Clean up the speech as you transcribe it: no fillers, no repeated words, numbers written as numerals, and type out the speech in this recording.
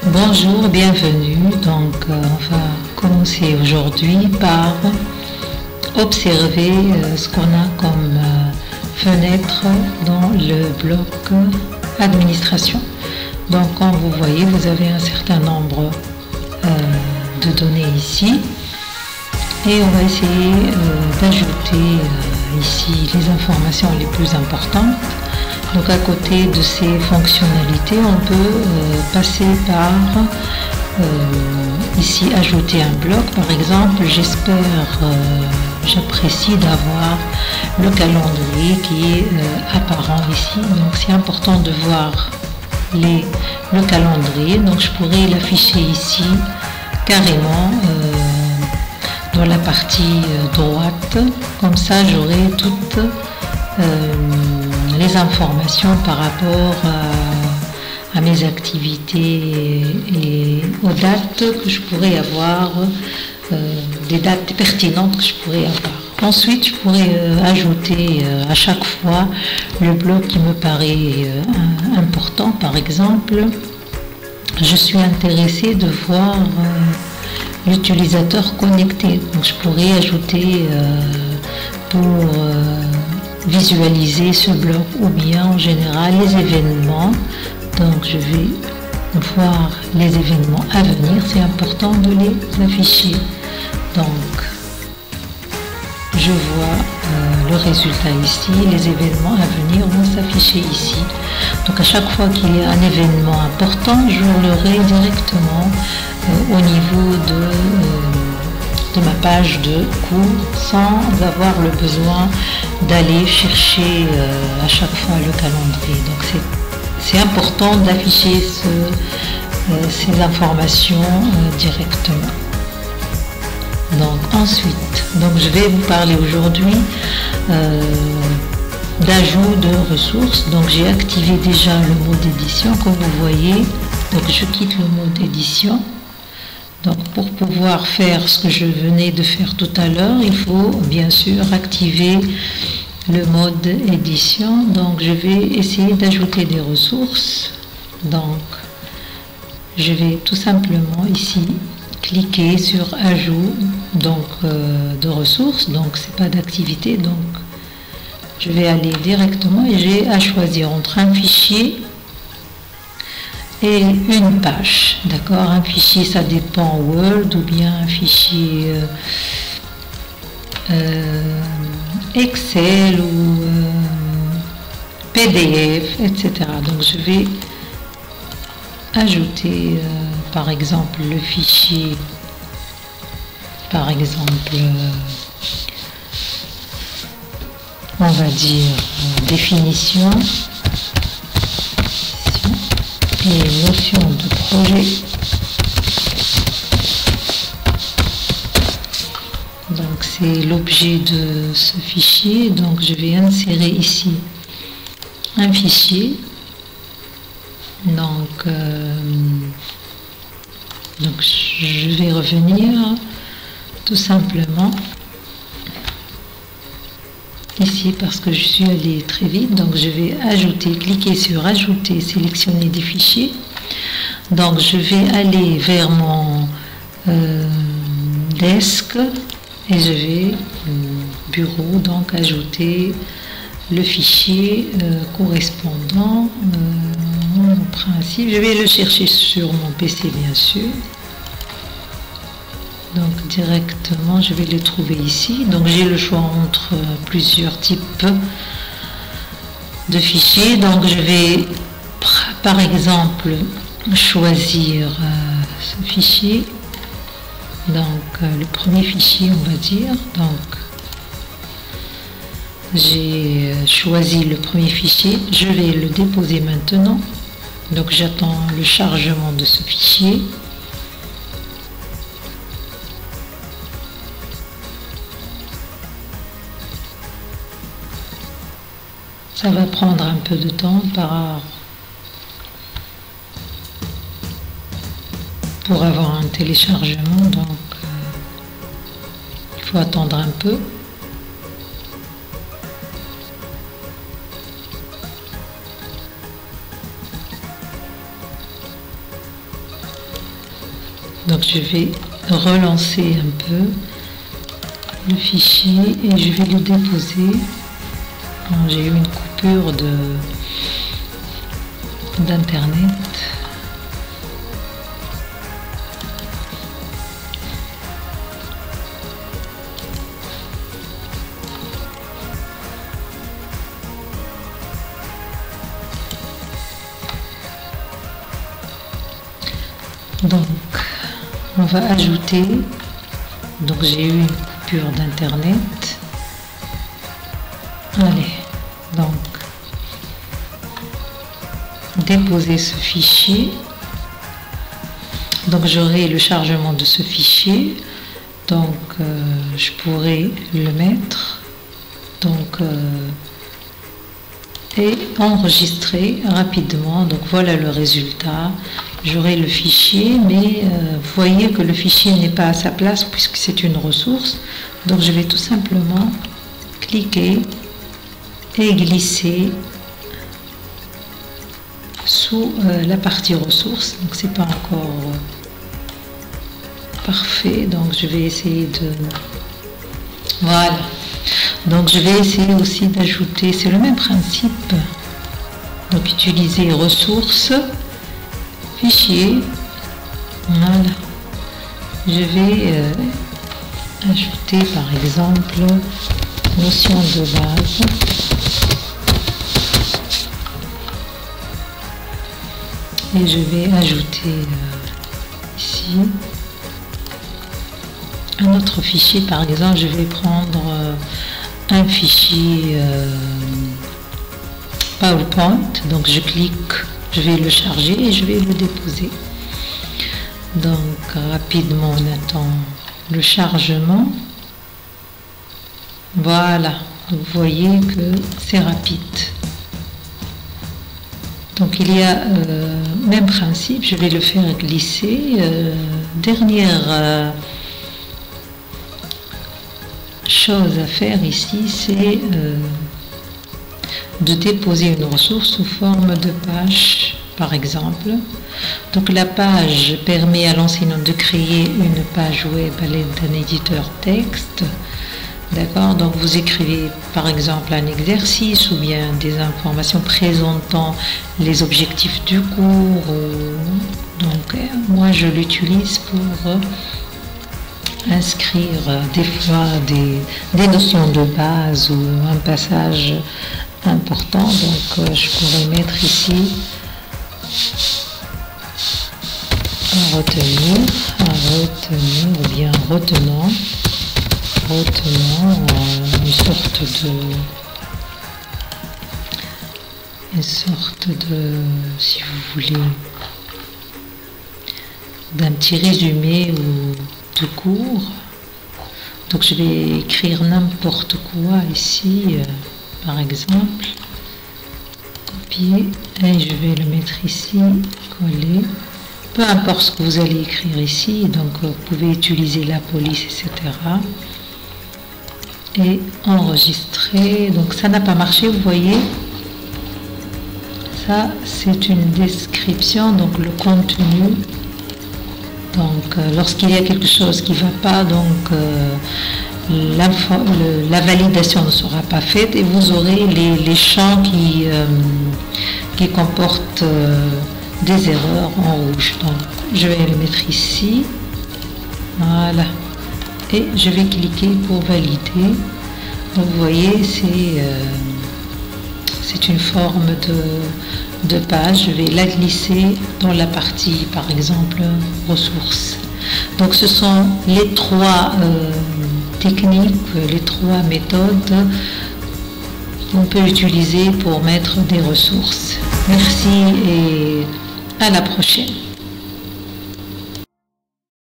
Bonjour, bienvenue. On va commencer aujourd'hui par observer ce qu'on a comme fenêtre dans le bloc administration. Donc, comme vous voyez, vous avez un certain nombre de données ici. Et on va essayer d'ajouter ici les informations les plus importantes. Donc à côté de ces fonctionnalités, on peut passer par ici ajouter un bloc. Par exemple, j'apprécie d'avoir le calendrier qui est apparent ici. Donc c'est important de voir le calendrier. Donc je pourrais l'afficher ici carrément dans la partie droite. Comme ça, j'aurai toutes les informations par rapport à mes activités et aux dates que je pourrais avoir, des dates pertinentes que je pourrais avoir. Ensuite, je pourrais ajouter à chaque fois le bloc qui me paraît important. Par exemple, je suis intéressée de voir l'utilisateur connecté. Donc, je pourrais ajouter pour visualiser ce bloc, ou bien en général les événements. Donc je vais voir les événements à venir, c'est important de les afficher. Donc je vois le résultat ici, les événements à venir vont s'afficher ici. Donc à chaque fois qu'il y a un événement important, je l'aurai directement au niveau de ma page de cours sans avoir le besoin d'aller chercher à chaque fois le calendrier. Donc c'est important d'afficher ces informations directement. Donc ensuite, je vais vous parler aujourd'hui d'ajout de ressources. Donc j'ai activé déjà le mode édition comme vous voyez. Donc je quitte le mode édition. Donc pour pouvoir faire ce que je venais de faire tout à l'heure, il faut bien sûr activer le mode édition. Donc je vais essayer d'ajouter des ressources. Donc je vais tout simplement ici cliquer sur ajout de ressources. Donc c'est pas d'activité. Donc je vais aller directement et j'ai à choisir entre un fichier et une page, d'accord. Un fichier, ça dépend Word ou bien un fichier Excel ou PDF, etc. Donc je vais ajouter par exemple le fichier, par exemple on va dire définition et notion de projet. Donc c'est l'objet de ce fichier. Donc je vais insérer ici un fichier. Donc je vais revenir tout simplement ici parce que je suis allée très vite. Donc je vais ajouter, cliquer sur ajouter, sélectionner des fichiers. Donc je vais aller vers mon desk et je vais bureau, donc ajouter le fichier correspondant au principe. Je vais le chercher sur mon PC bien sûr. Donc directement je vais le trouver ici. Donc j'ai le choix entre plusieurs types de fichiers. Donc je vais par exemple choisir ce fichier. Donc le premier fichier on va dire. Donc j'ai choisi le premier fichier. Je vais le déposer maintenant. Donc j'attends le chargement de ce fichier. Ça va prendre un peu de temps pour avoir un téléchargement, donc il faut attendre un peu. Donc je vais relancer un peu le fichier et je vais le déposer. J'ai eu une coupure d'internet. Donc on va ajouter, donc j'ai eu une coupure d'internet. Allez, donc déposer ce fichier. Donc j'aurai le chargement de ce fichier, donc je pourrai le mettre donc et enregistrer rapidement. Donc voilà le résultat. J'aurai le fichier, mais vous voyez que le fichier n'est pas à sa place puisque c'est une ressource. Donc je vais tout simplement cliquer et glisser sous la partie ressources. Donc c'est pas encore parfait, donc je vais essayer de... Voilà. Donc je vais essayer aussi d'ajouter, c'est le même principe. Donc utiliser ressources, fichier, voilà. Je vais ajouter par exemple notion de base. Et je vais ajouter ici un autre fichier. Par exemple, je vais prendre un fichier PowerPoint. Donc je clique, je vais le charger et je vais le déposer. Donc rapidement on attend le chargement. Voilà, vous voyez que c'est rapide. Donc il y a même principe, je vais le faire glisser. Dernière chose à faire ici, c'est de déposer une ressource sous forme de page, par exemple. Donc la page permet à l'enseignant de créer une page web à l'aide d'un éditeur texte. D'accord, donc vous écrivez par exemple un exercice ou bien des informations présentant les objectifs du cours. Donc moi je l'utilise pour inscrire des fois des notions de base ou un passage important. Donc je pourrais mettre ici à retenir ou bien retenant une sorte de, si vous voulez, d'un petit résumé ou de cours. Donc je vais écrire n'importe quoi ici, par exemple, copier et je vais le mettre ici, coller. Peu importe ce que vous allez écrire ici, donc vous pouvez utiliser la police, etc. Et enregistrer. Donc ça n'a pas marché, vous voyez. Ça c'est une description, donc le contenu. Donc lorsqu'il y a quelque chose qui ne va pas, donc la validation ne sera pas faite et vous aurez les champs qui comportent des erreurs en rouge. Donc je vais le mettre ici, voilà, et je vais cliquer pour valider. Donc vous voyez, c'est une forme de page. Je vais la glisser dans la partie par exemple ressources. Donc ce sont les trois techniques, les trois méthodes qu'on peut utiliser pour mettre des ressources. Merci et à la prochaine.